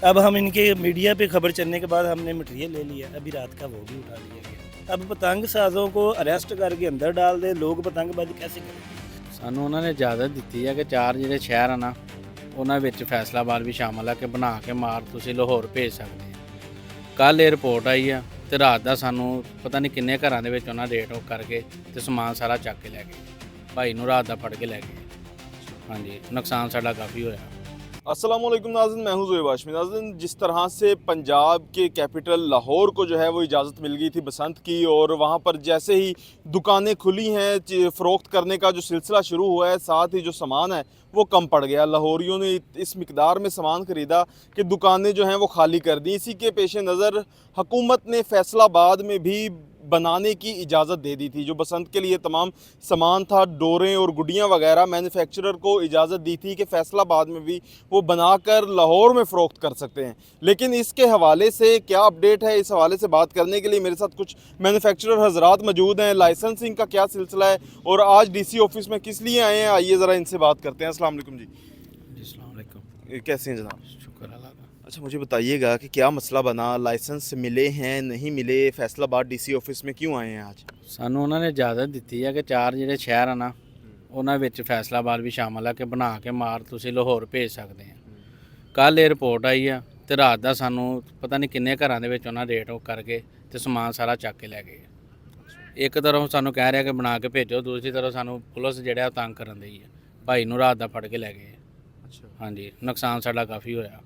अब हम इनके मीडिया पे खबर चलने के बाद हमने मटेरियल ले लिया, अभी रात का वो भी उठा लिया गया। अब पतंग साजों को अरेस्ट करके अंदर डाल दे, लोग पतंगबाजी कैसे करेंगे? ਸਾਨੂੰ ਉਹਨਾਂ ਨੇ ਇਜਾਜ਼ਤ ਦਿੱਤੀ ਹੈ ਕਿ 4 ਜਿਹੜੇ ਸ਼ਹਿਰ ਆ ਨਾ ਉਹਨਾਂ ਵਿੱਚ ਫੈਸਲਾਬਾਦ ਵੀ ਸ਼ਾਮਲ ਆ ਕਿ ਬਣਾ ਕੇ ਮਾਰ ਤੁਸੀਂ ਲਾਹੌਰ ਭੇਜ ਸਕਦੇ ਆ। ਕੱਲ ਇਹ ਰਿਪੋਰਟ ਆਈ ਆ ਤੇ ਰਾਤ ਦਾ ਸਾਨੂੰ ਪਤਾ ਨਹੀਂ ਕਿੰਨੇ ਘਰਾਂ ਦੇ ਵਿੱਚ ਉਹਨਾਂ ਰੇਟ ਉਹ ਕਰਕੇ ਤੇ ਸਮਾਨ ਸਾਰਾ ਚੱਕ ਕੇ ਲੈ ਗਏ। ਭਾਈ ਨੂੰ ਰਾਤ ਦਾ ਫੜ ਕੇ ਲੈ ਗਏ। ਹਾਂਜੀ, ਨੁਕਸਾਨ ਸਾਡਾ ਕਾਫੀ ਹੋਇਆ। अस्सलाम वालेकुम नाज़रीन, मैं हूं ज़ोहेब हाशमी। नाज़रीन, जिस तरह से पंजाब के कैपिटल लाहौर को जो है वो इजाज़त मिल गई थी बसंत की, और वहां पर जैसे ही दुकानें खुली हैं, फ़रोख्त करने का जो सिलसिला शुरू हुआ है, साथ ही जो सामान है वो कम पड़ गया। लाहौरियों ने इस मिकदार में सामान ख़रीदा कि दुकानें जो हैं वो खाली कर दी। इसी के पेश नज़र हुकूमत ने फैसलाबाद में भी बनाने की इजाज़त दे दी थी। जो बसंत के लिए तमाम सामान था, डोरें और गुडियाँ वगैरह, मैन्युफैक्चरर को इजाज़त दी थी कि फैसलाबाद में भी वो बनाकर लाहौर में फ़रोख्त कर सकते हैं। लेकिन इसके हवाले से क्या अपडेट है, इस हवाले से बात करने के लिए मेरे साथ कुछ मैन्युफैक्चरर हजरात मौजूद हैं। लाइसेंसिंग का क्या सिलसिला है और आज DC ऑफिस में किस लिए आए हैं, आइए ज़रा इनसे बात करते हैं। अस्सलाम वालेकुम जी। अस्सलाम वालेकुम। कैसे हैं जनाब? शुक्र अल्लाह का। अच्छा, मुझे बताइएगा कि क्या मसला बना, लाइसेंस मिले हैं नहीं मिले, फैसलाबाद DC ऑफिस में क्यों आए हैं आज? ਸਾਨੂੰ ਉਹਨਾਂ ਨੇ ਇਜਾਜ਼ਤ ਦਿੱਤੀ ਹੈ ਕਿ 4 ਜਿਹੜੇ ਸ਼ਹਿਰ ਆ ਨਾ ਉਹਨਾਂ ਵਿੱਚ ਫੈਸਲਾਬਾਦ ਵੀ ਸ਼ਾਮਲ ਆ ਕਿ ਬਣਾ ਕੇ ਮਾਰ ਤੁਸੀਂ ਲਾਹੌਰ ਭੇਜ ਸਕਦੇ ਆ। ਕੱਲ ਇਹ ਰਿਪੋਰਟ ਆਈ ਆ ਤੇ ਰਾਤ ਦਾ ਸਾਨੂੰ ਪਤਾ ਨਹੀਂ ਕਿੰਨੇ ਘਰਾਂ ਦੇ ਵਿੱਚ ਉਹਨਾਂ ਰੇਟ ਉਹ ਕਰਕੇ ਤੇ ਸਮਾਨ ਸਾਰਾ ਚੱਕ ਕੇ ਲੈ ਗਏ। ਇੱਕ ਤਰ੍ਹਾਂ ਸਾਨੂੰ ਕਹਿ ਰਿਹਾ ਕਿ ਬਣਾ ਕੇ ਭੇਜੋ, ਦੂਸਰੀ ਤਰ੍ਹਾਂ ਸਾਨੂੰ ਪੁਲਿਸ ਜਿਹੜਾ ਉਹ ਤੰਗ ਕਰਨ ਦੀ ਹੈ। ਭਾਈ ਨੂੰ ਰਾਤ ਦਾ ਫੜ ਕੇ ਲੈ ਗਏ। अच्छा, ਹਾਂਜੀ, ਨੁਕਸਾਨ ਸਾਡਾ ਕਾਫੀ ਹੋਇਆ।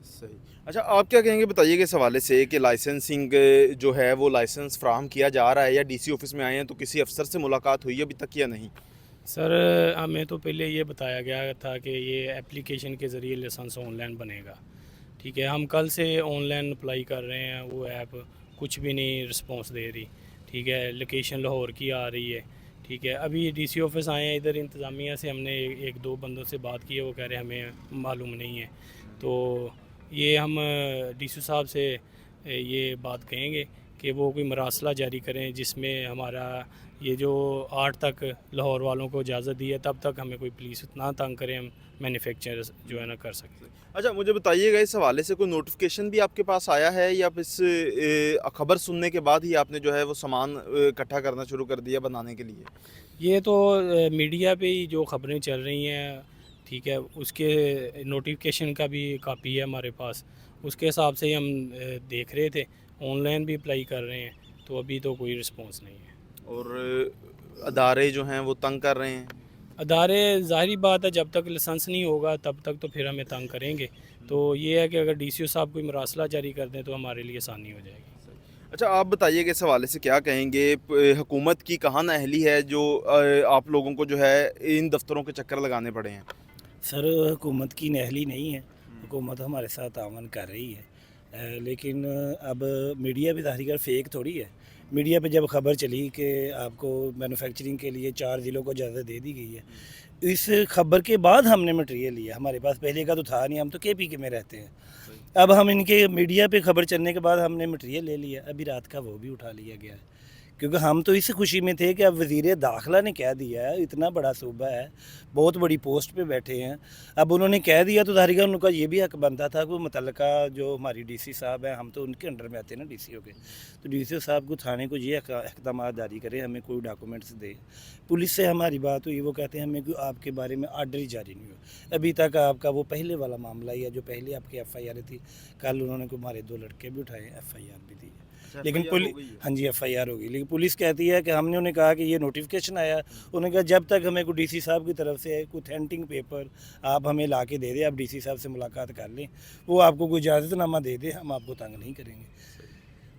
सही। अच्छा, आप क्या कहेंगे, बताइएगा इस हवाले से कि लाइसेंसिंग जो है वो लाइसेंस फ्राहम किया जा रहा है या DC ऑफिस में आए हैं तो किसी अफसर से मुलाकात हुई अभी तक या नहीं? सर, हमें तो पहले ये बताया गया था कि ये एप्लीकेशन के ज़रिए लाइसेंस ऑनलाइन बनेगा। ठीक है, हम कल से ऑनलाइन अप्लाई कर रहे हैं, वो ऐप कुछ भी नहीं रिस्पॉन्स दे रही। ठीक है, लोकेशन लाहौर की आ रही है। ठीक है, अभी DC ऑफिस आए हैं, इधर इंतज़ामिया से हमने एक दो बंदों से बात की है, वो कह रहे हैं हमें मालूम नहीं है। तो ये हम DC साहब से ये बात कहेंगे कि वो कोई मरासला जारी करें जिसमें हमारा ये जो 8 तक लाहौर वालों को इजाज़त दी है, तब तक हमें कोई पुलिस इतना तंग करें हम मैन्युफैक्चर जो है ना कर सकते। अच्छा, मुझे बताइएगा इस हवाले से कोई नोटिफिकेशन भी आपके पास आया है या इस खबर सुनने के बाद ही आपने जो है वो सामान इकट्ठा करना शुरू कर दिया बनाने के लिए? ये तो मीडिया पे ही जो खबरें चल रही हैं, ठीक है, उसके नोटिफिकेशन का भी कापी है हमारे पास, उसके हिसाब से ही हम देख रहे थे। ऑनलाइन भी अप्लाई कर रहे हैं, तो अभी तो कोई रिस्पांस नहीं है। और अदारे जो हैं वो तंग कर रहे हैं? अदारे ज़ाहिरी बात है, जब तक लाइसेंस नहीं होगा तब तक तो फिर हमें तंग करेंगे। तो ये है कि अगर DCO साहब कोई मरासला जारी कर दें तो हमारे लिए आसानी हो जाएगी। अच्छा, आप बताइएगा इस हवाले से क्या कहेंगे, हुकूमत की कहाँ नाअहली है जो आप लोगों को जो है इन दफ्तरों के चक्कर लगाने पड़े हैं? सर, हुकूमत की नहली नहीं है, हुकूमत हमारे साथ तावन कर रही है। लेकिन अब मीडिया भी ज़ाहिर फेक थोड़ी है। मीडिया पे जब खबर चली कि आपको मैन्युफैक्चरिंग के लिए 4 ज़िलों को इजाज़त दे दी गई है, इस खबर के बाद हमने मटेरियल लिया। हमारे पास पहले का तो था नहीं, हम तो KPK में रहते हैं। अब हम इनके मीडिया पे खबर चलने के बाद हमने मटेरियल ले लिया, अभी रात का वो भी उठा लिया गया है। क्योंकि हम तो इस खुशी में थे कि अब वज़ीर दाखिला ने कह दिया है, इतना बड़ा सूबा है, बहुत बड़ी पोस्ट पे बैठे हैं, अब उन्होंने कह दिया तो ज़ाहिर है उनका ये भी हक बनता था कि मुतल्लिका जो हमारी DC साहब हैं, हम तो उनके अंडर में आते हैं ना DCO के, तो DCO साहब को थाने को ये अहकाम जारी करें, हमें कोई डॉक्यूमेंट्स दे। पुलिस से हमारी बात हुई, वो कहते हैं हमें कोई आपके बारे में आर्डर ही जारी नहीं हुआ। अभी तक आपका वो पहले वाला मामला ही है जो पहले आपकी FIR थी। कल उन्होंने को हमारे 2 लड़के भी उठाए, FIR भी दी है। लेकिन हाँ जी, FIR होगी, लेकिन पुलिस कहती है कि हमने उन्हें कहा कि ये नोटिफिकेशन आया, उन्होंने कहा जब तक हमें कोई DC साहब की तरफ से कोई ऑथेंटिक पेपर आप हमें ला के दे दें, आप DC साहब से मुलाकात कर लें, वो आपको कोई इजाज़तनामा दे दे, हम आपको तंग नहीं करेंगे।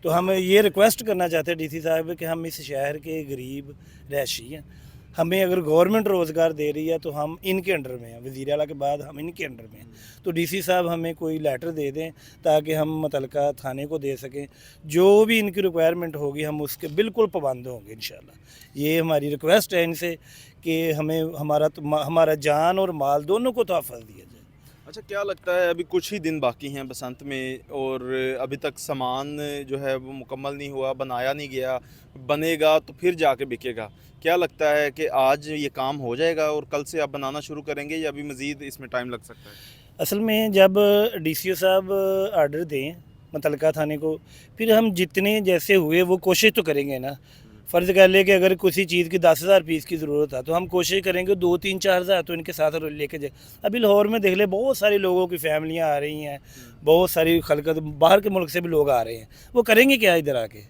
तो हम ये रिक्वेस्ट करना चाहते हैं DC साहब कि हम इस शहर के गरीब रहायशी हैं, हमें अगर गवर्नमेंट रोज़गार दे रही है तो हम इनके अंडर में हैं, वज़ीर आला के बाद हम इनके अंडर में हैं। तो DC साहब हमें कोई लेटर दे दें ताकि हम मुतल्लिका थाने को दे सकें, जो भी इनकी रिक्वायरमेंट होगी हम उसके बिल्कुल पाबंद होंगे इंशाल्लाह। ये हमारी रिक्वेस्ट है इनसे कि हमें हमारा जान और माल दोनों को तोहफ़ा दिया जाए। अच्छा, क्या लगता है अभी कुछ ही दिन बाकी हैं बसंत में और अभी तक सामान जो है वो मुकम्मल नहीं हुआ, बनाया नहीं गया, बनेगा तो फिर जाके बिकेगा। क्या लगता है कि आज ये काम हो जाएगा और कल से आप बनाना शुरू करेंगे या अभी मज़ीद इसमें टाइम लग सकता है? असल में जब डीसीओ साहब आर्डर दें मुतलका थाने को, फिर हम जितने जैसे हुए वो कोशिश तो करेंगे ना। फ़र्ज़ कर ले कि अगर किसी चीज़ की 10,000 पीस की ज़रूरत है तो हम कोशिश करेंगे 2-3-4,000 तो इनके साथ लेके जाए। अभी लाहौर में देख ले बहुत सारे लोगों की फैमिलियाँ आ रही हैं, बहुत सारी खलकत बाहर के मुल्क से भी लोग आ रहे हैं। वो करेंगे क्या इधर आके?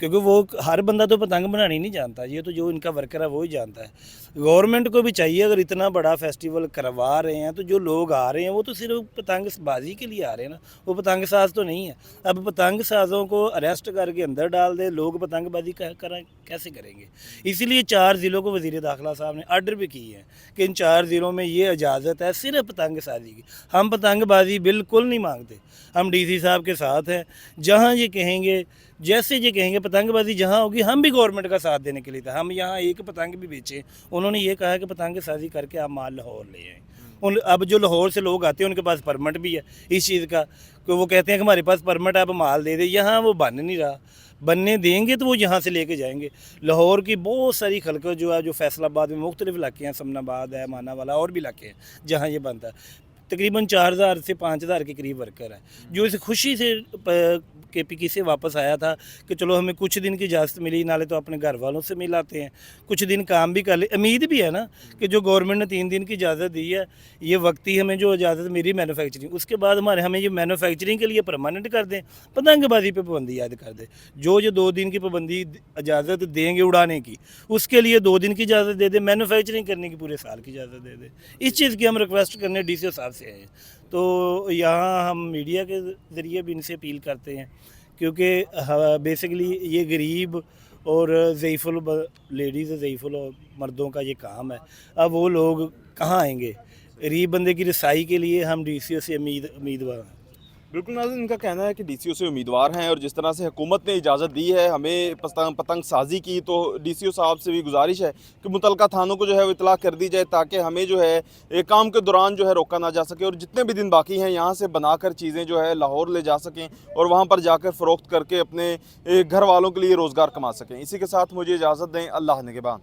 क्योंकि वो हर बंदा तो पतंग बनानी नहीं जानता, ये तो जो इनका वर्कर है वो ही जानता है। गवर्नमेंट को भी चाहिए, अगर इतना बड़ा फेस्टिवल करवा रहे हैं तो जो लोग आ रहे हैं वो तो सिर्फ पतंग बाजी के लिए आ रहे हैं ना, वो पतंग साज तो नहीं है। अब पतंग साजों को अरेस्ट करके अंदर डाल दे, लोग पतंगबाजी कैसे करेंगे? इसीलिए 4 ज़िलों को वज़ीर दाखिला साहब ने आर्डर भी किए हैं कि इन 4 ज़िलों में ये इजाज़त है सिर्फ पतंग साजी की। हम पतंगबाजी बिल्कुल नहीं मांगते, हम डीसी साहब के साथ हैं। जहाँ ये कहेंगे, जैसे ये कहेंगे पतंगबाजी जहाँ होगी, हम भी गवर्नमेंट का साथ देने के लिए था। हम यहाँ एक पतंग भी बेचें, उन्होंने ये कहा कि पतंग साजी करके आप माल लाहौर ले आएँ। अब जो लाहौर से लोग आते हैं उनके पास परमिट भी है इस चीज़ का, कि वो कहते हैं कि हमारे पास परमिट है, आप माल दे दें। यहाँ वो बन नहीं रहा, बनने देंगे तो वो यहाँ से लेके जाएंगे। लाहौर की बहुत सारी खलकत जो है, जो फैसलाबाद में मुख्तलिफ इलाके हैं, समनाबाद है, मानावाला और भी इलाके हैं जहाँ ये बनता है, तकरीबन 4,000 से 5,000 के करीब वर्कर है, जो इस खुशी से KPK से वापस आया था कि चलो हमें कुछ दिन की इजाज़त मिली, नाले तो अपने घर वालों से मिल आते हैं, कुछ दिन काम भी कर ले। उम्मीद भी है ना कि जो गवर्नमेंट ने 3 दिन की इजाज़त दी है, ये वक्ती हमें जो इजाज़त मिली मैन्युफैक्चरिंग, उसके बाद हमें ये मैन्युफैक्चरिंग के लिए परमानेंट कर दें, पतंगबाजी पे पाबंदी याद कर दें। जो 2 दिन की पाबंदी इजाज़त देंगे उड़ाने की, उसके लिए 2 दिन की इजाज़त दे दें, मैन्युफैक्चरिंग करने की पूरे साल की इजाज़त दे दें। इस चीज़ की हम रिक्वेस्ट करने DCO साहब से आए हैं। तो यहाँ हम मीडिया के ज़रिए भी इनसे अपील करते हैं, क्योंकि बेसिकली ये गरीब और ज़ईफ़ुल लेडीज़, ज़ईफ़ुल और मर्दों का ये काम है। अब वो लोग कहाँ आएंगे? गरीब बंदे की रसाई के लिए हम DCO से उम्मीदवार हैं। बिल्कुल नाज़रीन, इनका कहना है कि DCO से उम्मीदवार हैं और जिस तरह से हुकूमत ने इजाज़त दी है हमें पतंग साजी की, तो DCO साहब से भी गुजारिश है कि मुतलका थानों को जो है वो इतला कर दी जाए, ताकि हमें जो है एक काम के दौरान जो है रोका ना जा सके और जितने भी दिन बाकी हैं यहाँ से बनाकर चीज़ें जो है लाहौर ले जा सकें और वहाँ पर जाकर फ़रोख्त करके अपने घर वालों के लिए रोज़गार कमा सकें। इसी के साथ मुझे इजाज़त दें। अल्लाह निगहबान।